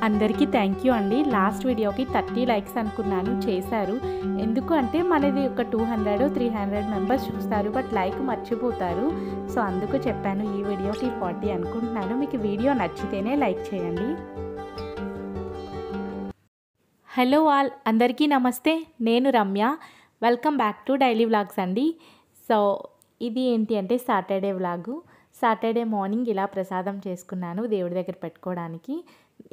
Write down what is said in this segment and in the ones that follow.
అందరికీ thank you అండి. Last వీడియోకి 30 లైక్స్ అనుకున్నాను, చేశారు. ఎందుకు అంటే మనది ఒక 200, 300 మెంబర్స్ చూస్తారు, బట్ లైక్ మర్చిపోతారు. సో అందుకు చెప్పాను ఈ వీడియోకి 40 అనుకుంటున్నాను. మీకు వీడియో నచ్చితేనే లైక్ చేయండి. హలో ఆల్, అందరికీ నమస్తే. నేను Ramya. Welcome back to daily vlogs అండి. సో ఇది ఏంటి అంటే సాటర్డే వ్లాగు. సాటర్డే మార్నింగ్ ఇలా ప్రసాదం చేసుకున్నాను దేవుడి దగ్గర పెట్టుకోవడానికి.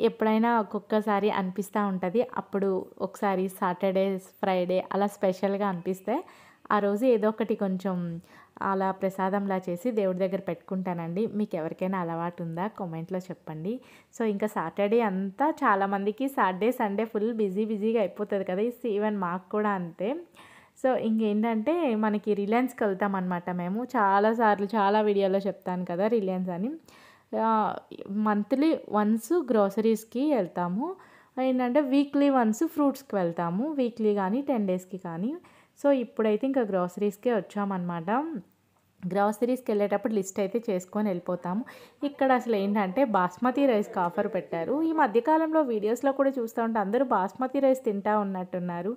ఎప్పుడైనా ఒక్కొక్కసారి అనిపిస్తూ ఉంటుంది, అప్పుడు ఒకసారి సాటర్డే ఫ్రైడే అలా స్పెషల్గా అనిపిస్తే ఆ రోజు ఏదో ఒకటి కొంచెం అలా ప్రసాదంలా చేసి దేవుడి దగ్గర పెట్టుకుంటానండి. మీకు ఎవరికైనా అలవాటు ఉందా కామెంట్లో చెప్పండి. సో ఇంకా సాటర్డే అంతా చాలామందికి సాటర్డే సండే ఫుల్ బిజీగా అయిపోతుంది కదా, ఈవెన్ మాకు కూడా అంతే. సో ఇంకేంటంటే మనకి రిలయన్స్కి వెళ్తామన్నమాట. మేము చాలాసార్లు చాలా వీడియోలో చెప్తాను కదా రిలయన్స్ అని. మంత్లీ వన్స్ గ్రోసరీస్కి వెళ్తాము. ఏంటంటే వీక్లీ వన్స్ ఫ్రూట్స్కి వెళ్తాము, వీక్లీ కానీ 10 డేస్కి కానీ. సో ఇప్పుడైతే ఇంకా గ్రోసరీస్కే వచ్చామన్నమాట. గ్రాసరీస్కి వెళ్ళేటప్పుడు లిస్ట్ అయితే చేసుకొని వెళ్ళిపోతాము. ఇక్కడ అసలు ఏంటంటే బాస్మతి రైస్కి ఆఫర్ పెట్టారు. ఈ మధ్యకాలంలో వీడియోస్లో కూడా చూస్తూ ఉంటే అందరూ బాస్మతి రైస్ తింటా ఉన్నట్టున్నారు.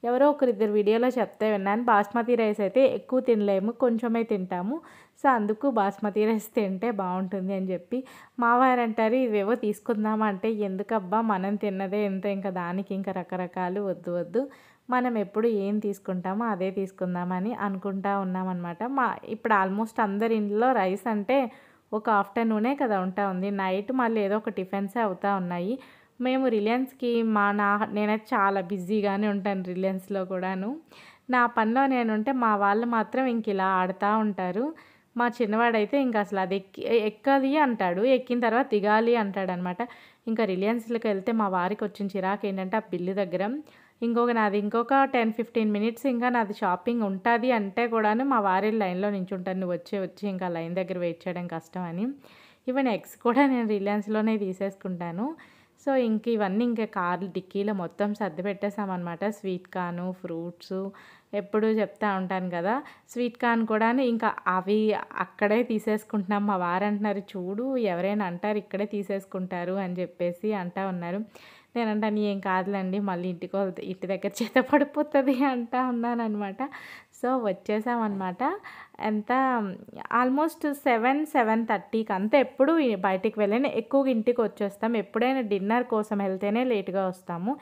ఎవరో ఒకరిద్దరు వీడియోలో చెప్తే విన్నాను, బాస్మతి రైస్ అయితే ఎక్కువ తినలేము, కొంచెమే తింటాము. సో అందుకు బాస్మతి రైస్ తింటే బాగుంటుంది అని చెప్పి మా వారు అంటారు, ఇవేవో తీసుకుందామా అంటే ఎందుకబ్బా మనం తిన్నదే ఎంత, ఇంకా దానికి ఇంకా రకరకాలు వద్దు, మనం ఎప్పుడు ఏం తీసుకుంటామో అదే తీసుకుందామని అనుకుంటా ఉన్నామన్నమాట. ఇప్పుడు ఆల్మోస్ట్ అందరి ఇంట్లో రైస్ అంటే ఒక ఆఫ్టర్నూనే కదా ఉంది, నైట్ మళ్ళీ ఏదో ఒక టిఫిన్సే అవుతూ ఉన్నాయి. మేము రిలయన్స్కి నేనైతే చాలా బిజీగానే ఉంటాను రిలయన్స్లో కూడాను. నా పనిలో నేనుంటే మా వాళ్ళు మాత్రం ఇంక ఇలా ఆడుతూ ఉంటారు. మా చిన్నవాడైతే ఇంకా అసలు అది ఎక్కాలి అంటాడు, ఎక్కిన తర్వాత దిగాలి అంటాడనమాట. ఇంకా రిలయన్స్లోకి వెళ్తే మా వారికి వచ్చిన చిరాకు ఏంటంటే ఆ బిల్లు దగ్గర నాది ఇంకొక 10-15 మినిట్స్ ఇంకా నాది షాపింగ్ ఉంటుంది అంటే కూడాను మా వారి లైన్లో నించుంటాను, నువ్వు వచ్చి ఇంకా లైన్ దగ్గర వెయిట్ చేయడం కష్టం అని. ఈవెన్ ఎగ్స్ కూడా నేను రిలయన్స్లోనే తీసేసుకుంటాను. సో ఇంక ఇవన్నీ ఇంకా కార్లు డిక్కీలో మొత్తం సర్ది పెట్టేసామన్నమాట. స్వీట్ కార్ను, ఫ్రూట్స్ ఎప్పుడు చెప్తా ఉంటాను కదా, స్వీట్ కార్న్ కూడా ఇంకా అవి అక్కడే తీసేసుకుంటున్నాం. మా వారు అంటున్నారు, చూడు ఎవరైనా అంటారు ఇక్కడే తీసేసుకుంటారు అని చెప్పేసి అంటా ఉన్నారు. నేను అంటాను ఏం కాదులేండి, మళ్ళీ ఇంటి దగ్గర చేత పడిపోతుంది అంటా ఉన్నానమాట. సో వచ్చేసామన్నమాట. ఎంత ఆల్మోస్ట్ 7-7:30కి అంతా. ఎప్పుడు బయటికి వెళ్ళినా ఎక్కువగా ఇంటికి వచ్చేస్తాం. ఎప్పుడైనా డిన్నర్ కోసం వెళ్తేనే లేట్గా వస్తాము,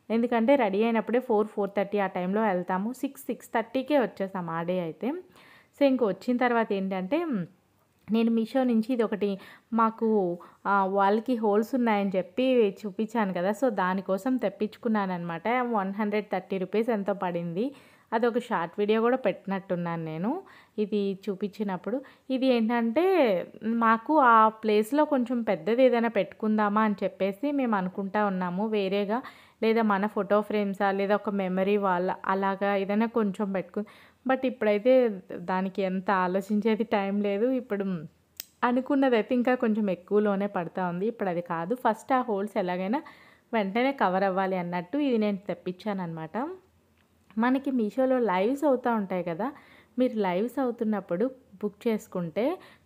ఎందుకంటే రెడీ అయినప్పుడే 4-4:30 ఆ టైంలో వెళ్తాము. 6-6:30కే వచ్చేసాము ఆ డే అయితే. సో ఇంక వచ్చిన తర్వాత ఏంటంటే నేను మీషో నుంచి ఇది ఒకటి మాకు వాళ్ళకి హోల్స్ ఉన్నాయని చెప్పి చూపించాను కదా, సో దానికోసం తెప్పించుకున్నాను అనమాట. 130 రూపీస్ ఎంతో పడింది. అదొక షార్ట్ వీడియో కూడా పెట్టినట్టున్నాను నేను ఇది చూపించినప్పుడు. ఇది ఏంటంటే మాకు ఆ ప్లేస్లో కొంచెం పెద్దది ఏదైనా పెట్టుకుందామా అని చెప్పేసి మేము అనుకుంటా ఉన్నాము వేరేగా, లేదా మన ఫోటో ఫ్రేమ్సా లేదా ఒక మెమరీ వాళ్ళ అలాగా ఏదైనా కొంచెం బట్ ఇప్పుడైతే దానికి ఎంత ఆలోచించేది టైం లేదు. ఇప్పుడు అనుకున్నదైతే ఇంకా కొంచెం ఎక్కువలోనే పడుతూ ఉంది. ఇప్పుడు అది కాదు, ఫస్ట్ ఆ హోల్స్ ఎలాగైనా వెంటనే కవర్ అవ్వాలి అన్నట్టు ఇది నేను తెప్పించానమాట. మనకి మీషోలో లైవ్స్ అవుతూ ఉంటాయి కదా, మీరు లైవ్స్ అవుతున్నప్పుడు బుక్ చేసుకుంటే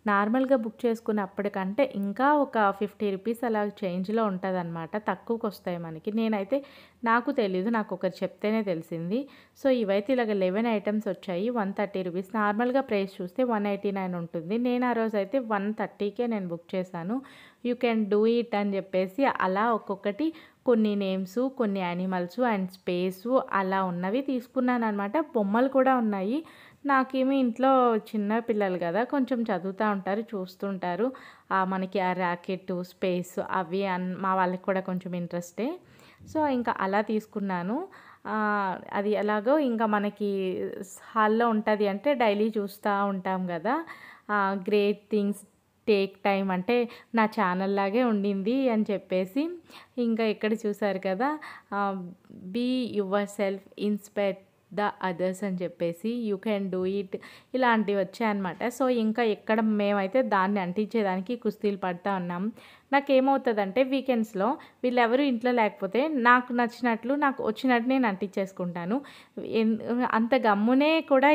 నార్మల్గా బుక్ చేసుకున్నప్పటికంటే ఇంకా ఒక 50 రూపీస్ అలా చేంజ్లో ఉంటుందన్నమాట, తక్కువకి వస్తాయి మనకి. నాకు తెలీదు, నాకు ఒకరు చెప్తేనే తెలిసింది. సో ఇవైతే ఇలాగ 11 ఐటమ్స్ వచ్చాయి, 130 రూపీస్. నార్మల్గా ప్రైస్ చూస్తే 189 ఉంటుంది. నేను ఆ రోజు అయితే 130కే నేను బుక్ చేశాను. యూ కెన్ డూ ఇట్ అని చెప్పేసి అలా ఒక్కొక్కటి కొన్ని నేమ్స్, కొన్ని యానిమల్స్ అండ్ స్పేసు అలా ఉన్నవి తీసుకున్నాను అనమాట. బొమ్మలు కూడా ఉన్నాయి. నాకేమీ ఇంట్లో చిన్న పిల్లలు కదా, కొంచెం చదువుతూ ఉంటారు, చూస్తుంటారు. మనకి ఆ ర్యాకెట్, స్పేస్ అవి మా వాళ్ళకి కూడా కొంచెం ఇంట్రెస్టే. సో ఇంకా అలా తీసుకున్నాను. అది ఎలాగో ఇంకా మనకి హాల్లో ఉంటుంది అంటే డైలీ చూస్తూ ఉంటాం కదా. గ్రేట్ థింగ్స్ టేక్ టైం అంటే నా ఛానల్ లాగే ఉండింది అని చెప్పేసి ఇంకా ఇక్కడ చూసారు కదా, be yourself, inspire the others అని చెప్పేసి యూ కెన్ డూ ఇట్ ఇలాంటివి వచ్చాయన్నమాట. సో ఇంకా మేమైతే దాన్ని అంటించేదానికి కుస్తీలు పడుతూ ఉన్నాం. నాకేమవుతుందంటే వీకెండ్స్‌లో వీళ్ళెవరు ఇంట్లో లేకపోతే నాకు నచ్చినట్లు, నాకు వచ్చినట్టు నేను అంటించేసుకుంటాను. ఎన్ అంత గమ్మునే కూడా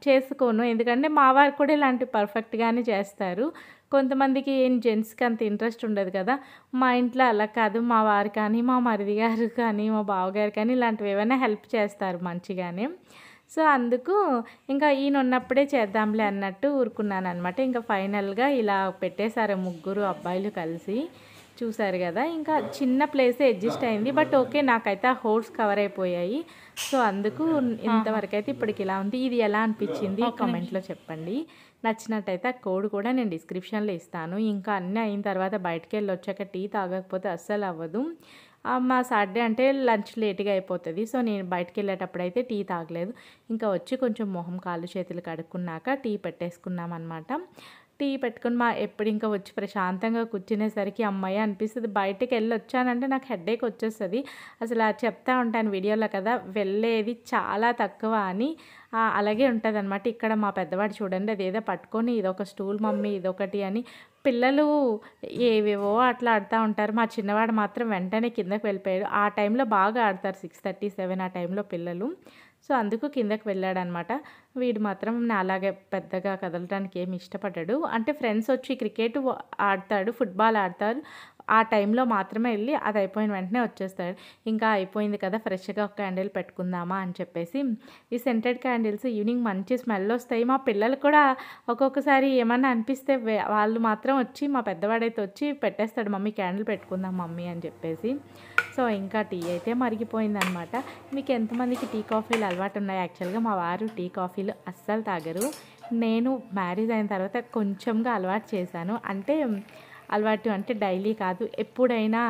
చేసుకోను. ఎందుకంటే మా వారు కూడా ఇలాంటివి పర్ఫెక్ట్‌గానే చేస్తారు. కొంతమందికి జెంట్స్‌కి అంత ఇంట్రెస్ట్ ఉండదు కదా! మా ఇంట్లో అలా కాదు. మా వారు కానీ, మా మరిది గారు కానీ, మా బావగారు కానీ ఇలాంటివి ఏవైనా హెల్ప్ చేస్తారు మంచిగానే. సో, అందుకు ఇంకా ఈయనున్నప్పుడే చేద్దాంలే అన్నట్టు ఊరుకున్నాననమాట. ఇంకా ఫైనల్‌గా ఇలా పెట్టేశారు ముగ్గురు అబ్బాయిలు కలిసి. చూసారు గదా! ఇంకా చిన్న ప్లేసే అడ్జస్ట్ అయింది. But okay. నాకైతే ఆ హోల్స్ కవర్ అయిపోయాయి. సో, అందుకు ఇంతవరకైతే ఇప్పటికి ఇలా ఉంది. ఇది ఎలా అనిపించింది కామెంట్‌లో చెప్పండి. నచ్చినట్టయితే ఆ కోడ్ కూడా నేను డిస్క్రిప్షన్‌లో ఇస్తాను. ఇంకా అన్నీ అయిన తర్వాత బయటికెళ్ళొచ్చాక టీ తాగకపోతే అస్సలు అవ్వదు. మా సాటర్డే అంటే లంచ్ లేట్‌గా అయిపోతది. సో, నేను బయటికెళ్ళేటప్పుడైతే టీ తాగలేదు. ఇంకా వచ్చి కొంచెం మొహం, కాళ్ళు, చేతులు కడుక్కున్నాక టీ పెట్టేసుకున్నామనమాట. టీ పెట్టుకొని ఎప్పుడు ఇంకా వచ్చి ప్రశాంతంగా కూర్చునేసరికి హమ్మయ్య అనిపిస్తది. బయటికెళ్ళొచ్చానంటే నాకు హెడేక్ వచ్చేస్తది. అసలు చెప్తా ఉంటాను వీడియోలో కదా! వెళ్ళేది చాలా తక్కువ అని. అలాగే ఉంటదనమాట. ఇక్కడ మా పెద్దవాడు చూడండి అదేదో పట్టుకొని ఇదొక స్టూల్ మమ్మీ ఇదొకటి అని పిల్లలు ఏవేవో అట్లా ఆడుతా ఉంటారు. మా చిన్నవాడు మాత్రం వెంటనే కిందకి వెళ్ళిపోయాడు. ఆ టైంలో బాగా ఆడతారు 6:30, 7 ఆ టైంలో పిల్లలు. సో, అందుకు కిందకి వెళ్ళాడనమాట. వీడు మాత్రం నాలాగే పెద్దగా కదలటానికి ఏమి ఇష్టపడడు. అంటే ఫ్రెండ్స్ వచ్చి క్రికెట్ ఆడతాడు, ఫుట్‌బాల్ ఆడతారు. ఆ టైంలో మాత్రమే ఎళ్లి అది అయిపోయిన వెంటనే వచ్చేస్తాడు. ఇంకా అయిపోయింది కదా! ఫ్రెష్‌గా ఒక క్యాండిల్ పెట్టుకుందామా అని చెప్పేసి ఈ సెంటెడ్ క్యాండిల్స్ ఈవినింగ్ మంచి స్మెల్ వస్తాయి. మా పిల్లలు కూడా ఒక్కొక్కసారి ఏమన్నా అనిపిస్తే వాళ్ళు మాత్రం వచ్చి మా పెద్దవాడైతే వచ్చి పెట్టేస్తాడు. మమ్మీ క్యాండిల్ పెట్టుకుందాం మమ్మీ అని చెప్పేసి. సో, ఇంకా టీ అయితే మరిగిపోయిందనమాట. మీకు ఎంతమందికి టీ, కాఫీలు అలవాటున్నాయి? యాక్చువల్‌గా మా వారు టీ, కాఫీలు అస్సలు తాగరు. నేను మ్యారేజ్ అయిన తర్వాత కొంచెంగా అలవాటు చేశాను. అలవాటు అంటే డైలీ కాదు. ఎప్పుడైనా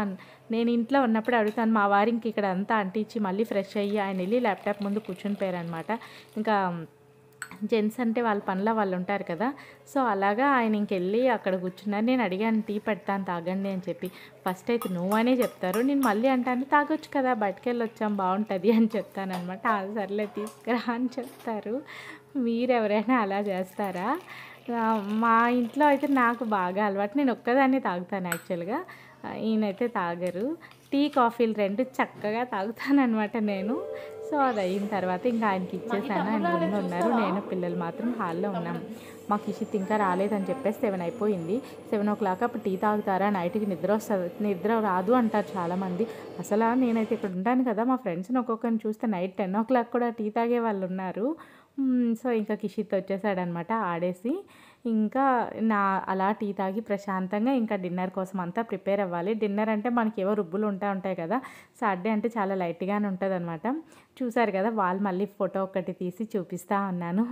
నేను ఇంట్లో ఉన్నప్పుడు అడుగుతాను. మా వారు ఇంక ఇక్కడ అంతా అంటించి మళ్ళీ ఫ్రెష్ అయ్యి ఆయన ఎళ్లి ల్యాప్‌టాప్ ముందు కూర్చుని పోయారనమాట. ఇంకా జెంట్స్ అంటే వాళ్ళ పనిలో వాళ్ళు ఉంటారు కదా! సో, అలాగా ఆయన ఇంకెళ్ళి అక్కడ కూర్చున్నారు. నేను అడిగాను టీ పెడతాను తాగండి అని చెప్పి. ఫస్ట్ అయితే నో అనే చెప్తారు. నేను మళ్ళీ అంటాను తాగొచ్చు కదా! బయటికెళ్ళొచ్చాం బావుంటది అని చెప్తాననమాట. సర్లే తీసుకురా అని చెప్తారు. మీరెవరైనా అలా చేస్తారా? మా ఇంట్లో అయితే నాకు బాగా అలవాటు. నేను ఒక్కదాన్నే తాగుతాను యాక్చువల్‌గా. ఈయనైతే తాగరు. టీ, కాఫీలు 2 చక్కగా తాగుతాననమాట నేను. సో, అదయిన తర్వాత ఇంకా ఆయనకి ఇచ్చేసాను. ఆయన రూమ్‌లో ఉన్నారు. నేను పిల్లలు మాత్రం హాల్‌లో ఉన్నాం. మాకు ఇషిత్ ఇంకా రాలేదని చెప్పేసి 7 అయిపోయింది. 7:00 అప్పుడు టీ తాగుతారా? నైట్‌కి నిద్ర రాదు అంటారు చాలామంది. నేనైతే ఇక్కడ ఉంటాను కదా! మా ఫ్రెండ్స్‌ని ఒక్కొక్కరిని చూస్తే నైట్ 10:00 కూడా టీ తాగే వాళ్ళున్నారు. సో, ఇంకా కిషిత్ వచ్చేసాడనమాట ఆడేసి. ఇంకా అలా టీ తాగి ప్రశాంతంగా ఇంకా డిన్నర్ కోసం అంతా ప్రిపేర్ అవ్వాలి. డిన్నర్ అంటే మనకేవో రుబ్బులు ఉంటాయి కదా! సాటర్డే అంటే చాలా లైట్‌గానే ఉంటదనమాట. చూసారు కదా! వాళ్ళు మళ్ళీ ఫోటో ఒకటి తీసి చూపిస్తా ఉన్నాను.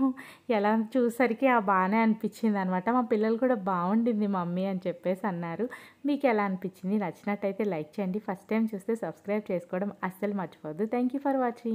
ఎలా చూసేసరికి బానే అనిపించిందనమాట. మా పిల్లలు కూడా బావుండింది మమ్మీ అని చెప్పేసి అన్నారు. మీకెలా అనిపించింది? నచ్చినట్టయితే లైక్ చేయండి. ఫస్ట్ టైం చూస్తే సబ్స్క్రైబ్ చేసుకోవడం అస్సలు మర్చిపోవద్దు. Thank you for watching.